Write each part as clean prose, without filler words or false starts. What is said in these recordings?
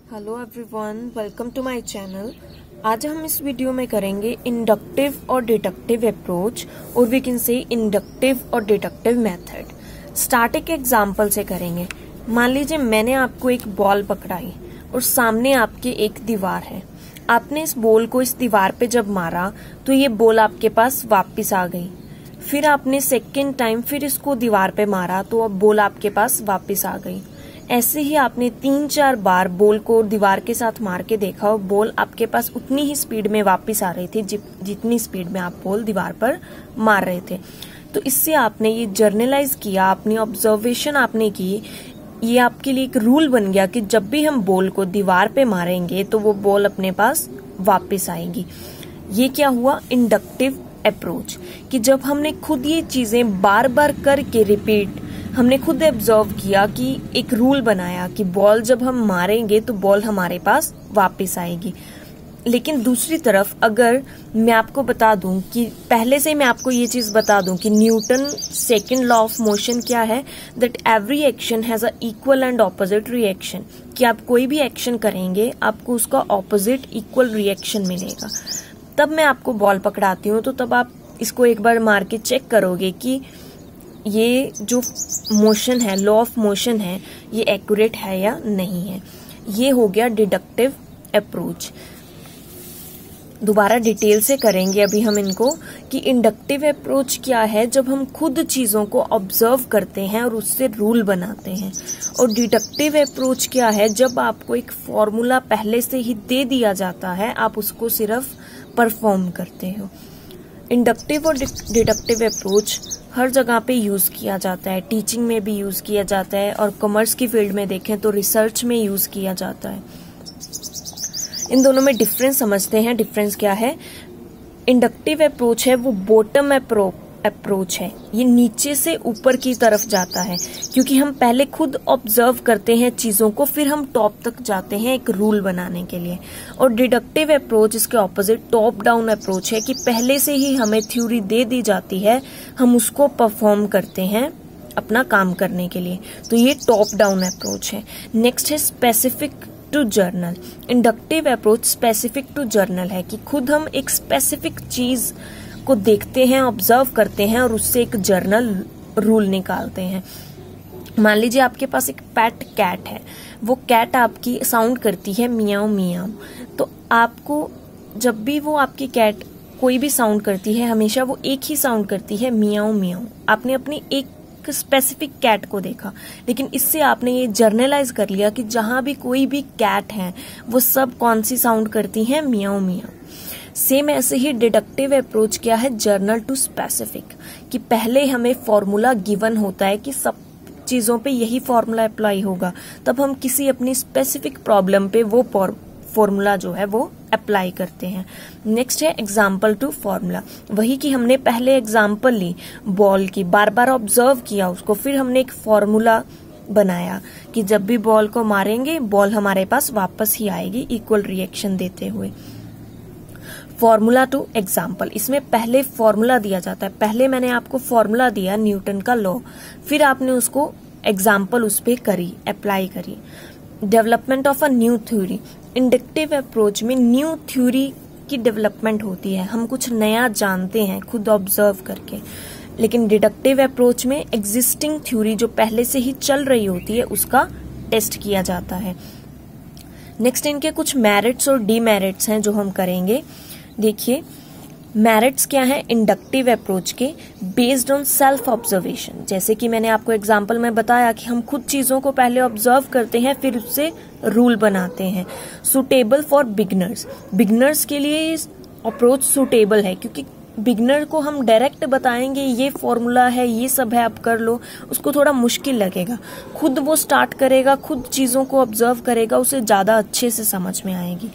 Hello everyone, welcome to my channel. आज हम इस वीडियो में करेंगे इंडक्टिव और डिडक्टिव अप्रोच और वी कैन से इंडक्टिव और डिडक्टिव मेथड। स्टार्ट एक एग्जांपल से करेंगे। मान लीजिए मैंने आपको एक बॉल पकड़ाई और सामने आपके एक दीवार है। आपने इस बॉल को इस दीवार पे जब मारा तो ये बॉल आपके पास वापस आ गई। फिर आपने सेकेंड टाइम फिर इसको दीवार पे मारा तो अब बॉल आपके पास वापस आ गई। ऐसे ही आपने 3-4 बार बॉल को दीवार के साथ मार के देखा और बॉल आपके पास उतनी ही स्पीड में वापस आ रही थी जितनी स्पीड में आप बॉल दीवार पर मार रहे थे। तो इससे आपने ये जर्नलाइज किया, अपनी ऑब्जर्वेशन आपने की। ये आपके लिए एक रूल बन गया कि जब भी हम बॉल को दीवार पे मारेंगे तो वो बॉल अपने पास वापस आएगी। ये क्या हुआ? Inductive approach. कि जब हमने खुद ये चीजें बार बार करके रिपीट, हमने खुद ऑब्जर्व किया कि एक रूल बनाया कि बॉल जब हम मारेंगे तो बॉल हमारे पास वापस आएगी। लेकिन दूसरी तरफ अगर मैं आपको बता दूं कि पहले से मैं आपको ये चीज बता दूं कि Newton second law of motion क्या है, that every action has a equal and opposite reaction. कि आप कोई भी एक्शन करेंगे आपको उसका ऑपोजिट इक्वल रिएक्शन मिलेगा। तब मैं आपको बॉल पकड़ाती हूँ तो तब आप इसको एक बार मार के चेक करोगे कि ये जो मोशन है, लॉ ऑफ मोशन है, ये एक्यूरेट है या नहीं है। ये हो गया डिडक्टिव अप्रोच। दोबारा डिटेल से करेंगे अभी हम इनको कि इंडक्टिव अप्रोच क्या है, जब हम खुद चीजों को ऑब्जर्व करते हैं और उससे रूल बनाते हैं। और डिडक्टिव अप्रोच क्या है, जब आपको एक फॉर्मूला पहले से ही दे दिया जाता है, आप उसको सिर्फ परफॉर्म करते हो। इंडक्टिव और डिडक्टिव अप्रोच हर जगह पे यूज किया जाता है। टीचिंग में भी यूज किया जाता है और कॉमर्स की फील्ड में देखें तो रिसर्च में यूज किया जाता है। इन दोनों में डिफरेंस समझते हैं। डिफरेंस क्या है? इंडक्टिव अप्रोच है वो बॉटम अप्रोच है, ये नीचे से ऊपर की तरफ जाता है क्योंकि हम पहले खुद ऑब्जर्व करते हैं चीजों को, फिर हम टॉप तक जाते हैं एक रूल बनाने के लिए। और डिडक्टिव अप्रोच इसके ऑपोजिट टॉप डाउन अप्रोच है कि पहले से ही हमें थ्योरी दे दी जाती है, हम उसको परफॉर्म करते हैं अपना काम करने के लिए। तो ये टॉप डाउन अप्रोच है। नेक्स्ट है specific to general. Inductive approach specific to general है कि खुद हम एक स्पेसिफिक चीज को देखते हैं, ऑब्जर्व करते हैं और उससे एक जर्नल रूल निकालते हैं। मान लीजिए आपके पास एक पेट कैट है, वो कैट आपकी साउंड करती है मियाऊ मियाऊ। तो आपको जब भी वो आपकी कैट कोई भी साउंड करती है, हमेशा वो एक ही साउंड करती है, मियाऊ मियाऊ। आपने अपनी एक स्पेसिफिक कैट को देखा, लेकिन इससे आपने ये जर्नलाइज कर लिया कि जहां भी कोई भी कैट है वो सब कौन सी साउंड करती है, मियाऊ मियाऊ। सेम ऐसे ही डिडक्टिव अप्रोच क्या है, जर्नल टू स्पेसिफिक। कि पहले हमें फॉर्मूला गिवन होता है कि सब चीजों पे यही फॉर्मूला अप्लाई होगा, तब हम किसी अपनी स्पेसिफिक प्रॉब्लम पे वो फॉर्मूला जो है वो अप्लाई करते हैं। नेक्स्ट है एग्जाम्पल टू फॉर्मूला। वही कि हमने पहले एग्जाम्पल ली बॉल की, बार बार ऑब्जर्व किया उसको, फिर हमने एक फॉर्मूला बनाया कि जब भी बॉल को मारेंगे बॉल हमारे पास वापस ही आएगी इक्वल रिएक्शन देते हुए। फॉर्मूला टू एग्जाम्पल, इसमें पहले फॉर्मूला दिया जाता है। पहले मैंने आपको फॉर्मूला दिया न्यूटन का लॉ, फिर आपने उसको एग्जाम्पल उस पर करी, अप्लाई करी। Development of a new theory. Inductive approach में न्यू थ्योरी की डेवलपमेंट होती है, हम कुछ नया जानते हैं खुद ऑब्जर्व करके। लेकिन डिडक्टिव अप्रोच में एग्जिस्टिंग थ्योरी जो पहले से ही चल रही होती है उसका टेस्ट किया जाता है। नेक्स्ट इनके कुछ मेरिट्स और डीमेरिट्स हैं जो हम करेंगे। देखिए मेरिट्स क्या है इंडक्टिव अप्रोच के, बेस्ड ऑन सेल्फ ऑब्जर्वेशन। जैसे कि मैंने आपको एग्जांपल में बताया कि हम खुद चीजों को पहले ऑब्जर्व करते हैं फिर उससे रूल बनाते हैं। सुटेबल फॉर बिगनर्स, बिगनर्स के लिए अप्रोच सुटेबल है क्योंकि बिगनर को हम डायरेक्ट बताएंगे ये फॉर्मूला है, ये सब है, आप कर लो, उसको थोड़ा मुश्किल लगेगा। खुद वो स्टार्ट करेगा, खुद चीजों को ऑब्जर्व करेगा, उसे ज्यादा अच्छे से समझ में आएगी।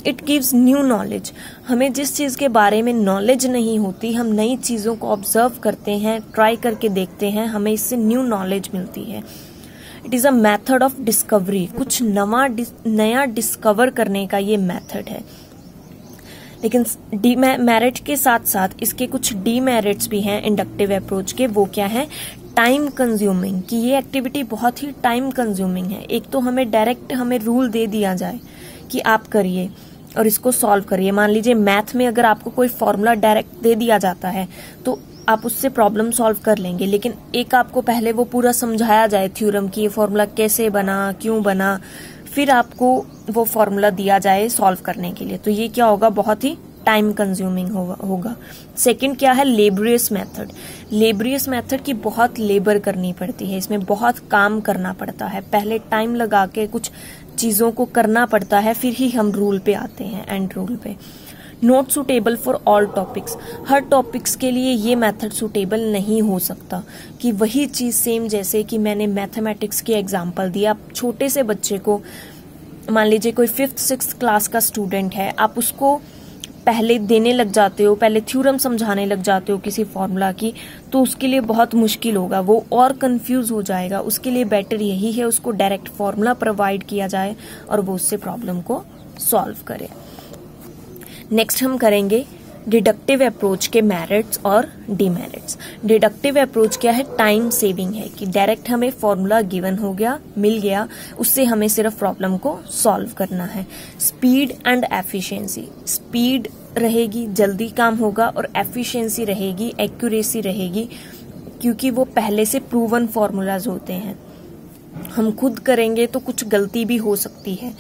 इट गिव्स न्यू नॉलेज, हमें जिस चीज के बारे में नॉलेज नहीं होती, हम नई चीजों को ऑब्जर्व करते हैं, ट्राई करके देखते हैं, हमें इससे न्यू नॉलेज मिलती है। It is a method of discovery, कुछ नया डिस्कवर करने का ये मेथड है। लेकिन मेरिट के साथ साथ इसके कुछ डीमेरिट्स भी हैं इंडक्टिव अप्रोच के। वो क्या है? टाइम कंज्यूमिंग, कि ये एक्टिविटी बहुत ही टाइम कंज्यूमिंग है। एक तो हमें डायरेक्ट रूल दे दिया जाए कि आप करिए और इसको सॉल्व करिए। मान लीजिए मैथ में अगर आपको कोई फॉर्मूला डायरेक्ट दे दिया जाता है तो आप उससे प्रॉब्लम सॉल्व कर लेंगे, लेकिन एक आपको पहले वो पूरा समझाया जाए थ्योरम कि ये फॉर्मूला कैसे बना, क्यों बना, फिर आपको वो फॉर्मूला दिया जाए सॉल्व करने के लिए, तो ये क्या होगा, बहुत ही टाइम कंज्यूमिंग होगा। सेकंड क्या है, लेबरियस मेथड। लेबरियस मेथड की बहुत लेबर करनी पड़ती है, इसमें बहुत काम करना पड़ता है, पहले टाइम लगा के कुछ चीजों को करना पड़ता है, फिर ही हम रूल पे आते हैं, एंड रूल पे। Not suitable for all topics, her topics के लिए ये मेथड सुटेबल नहीं हो सकता कि वही चीज सेम, जैसे कि मैंने मैथमेटिक्स की एग्जांपल दिया। आप छोटे से बच्चे को, मान लीजिए कोई 5th 6th क्लास का स्टूडेंट है, आप उसको पहले देने लग जाते हो, पहले थ्योरम समझाने लग जाते हो किसी फॉर्मूला की, तो उसके लिए बहुत मुश्किल होगा, वो और कंफ्यूज हो जाएगा। उसके लिए बेटर यही है उसको डायरेक्ट फॉर्मूला प्रोवाइड किया जाए और वो उससे प्रॉब्लम को सॉल्व करे। नेक्स्ट हम करेंगे डिडक्टिव अप्रोच के मेरिट्स और डिमेरिट्स। डिडक्टिव अप्रोच क्या है, टाइम सेविंग है, कि डायरेक्ट हमें फॉर्मूला गिवन हो गया, मिल गया, उससे हमें सिर्फ प्रॉब्लम को सॉल्व करना है। स्पीड एंड एफिशिएंसी, स्पीड रहेगी, जल्दी काम होगा, और एफिशिएंसी रहेगी, एक्यूरेसी रहेगी, क्योंकि वो पहले से प्रूवन फॉर्मूलाज होते हैं। हम खुद करेंगे तो कुछ गलती भी हो सकती है।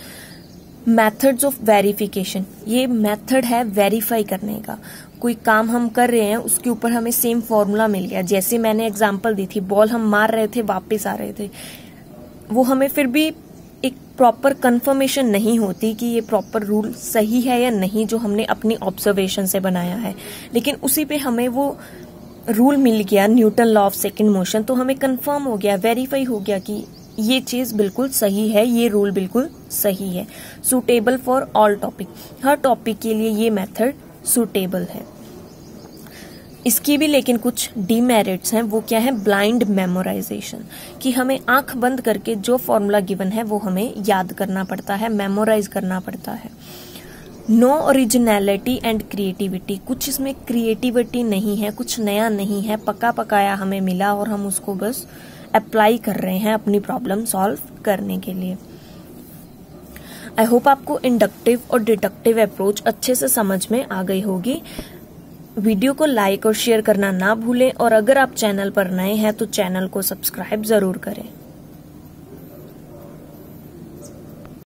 मेथड्स ऑफ वेरिफिकेशन, ये मेथड है वेरीफाई करने का। कोई काम हम कर रहे हैं, उसके ऊपर हमें सेम फॉर्मूला मिल गया, जैसे मैंने एग्जांपल दी थी, बॉल हम मार रहे थे, वापस आ रहे थे, वो हमें फिर भी एक प्रॉपर कंफर्मेशन नहीं होती कि ये प्रॉपर रूल सही है या नहीं, जो हमने अपनी ऑब्जर्वेशन से बनाया है, लेकिन उसी पे हमें वो रूल मिल गया, Newton law of second motion, तो हमें कंफर्म हो गया, वेरीफाई हो गया कि ये चीज बिल्कुल सही है, ये रूल बिल्कुल सही है। Suitable for all topic, her topic के लिए ये मेथड सुटेबल है। इसकी भी लेकिन कुछ डीमेरिट्स हैं, वो क्या है, ब्लाइंड मेमोराइजेशन, कि हमें आंख बंद करके जो फॉर्मूला गिवन है वो हमें याद करना पड़ता है, मेमोराइज करना पड़ता है। नो ओरिजिनलिटी एंड क्रिएटिविटी, कुछ इसमें क्रिएटिविटी नहीं है, कुछ नया नहीं है, पका पकाया हमें मिला और हम उसको बस अप्लाई कर रहे हैं अपनी प्रॉब्लम सॉल्व करने के लिए। आई होप आपको इंडक्टिव और डिडक्टिव अप्रोच अच्छे से समझ में आ गई होगी। वीडियो को लाइक और शेयर करना ना भूलें, और अगर आप चैनल पर नए हैं तो चैनल को सब्सक्राइब जरूर करें।